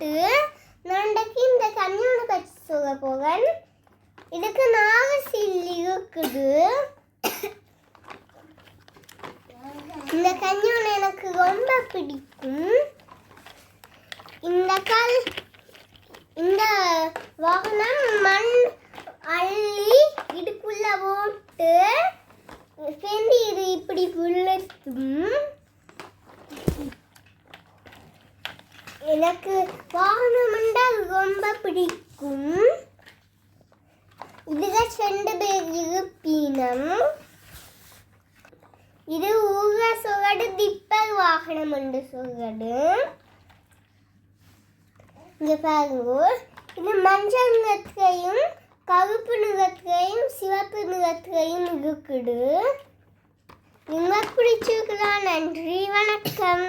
போட்டு நண்டைக்கு இந்த கஞ்சியோட பச்சு சொல்ல போகிறேன். இதுக்கு 4 சில்லி இருக்குது. இந்த கஞ்சியோட எனக்கு ரொம்ப பிடிக்கும். இந்த வாகனம் மண் அள்ளி இதுக்குள்ள போட்டு சேர்ந்து இது இப்படி புல்லத்தும். எனக்கு வாகனம் ரொம்ப பிடிக்கும். இதுக 2 பேர் இருப்பினம். இது ஊக சொகடு திப்பர் வாகனம் என்று சொல்றது. இங்க பாருங்க, இது மஞ்சள் நிறத்தையும் கருப்பு நிறத்தையும் சிவப்பு நிறத்தையும் இருக்குது. உங்களுக்கு பிடிச்சிருக்கலாம். நன்றி, வணக்கம்.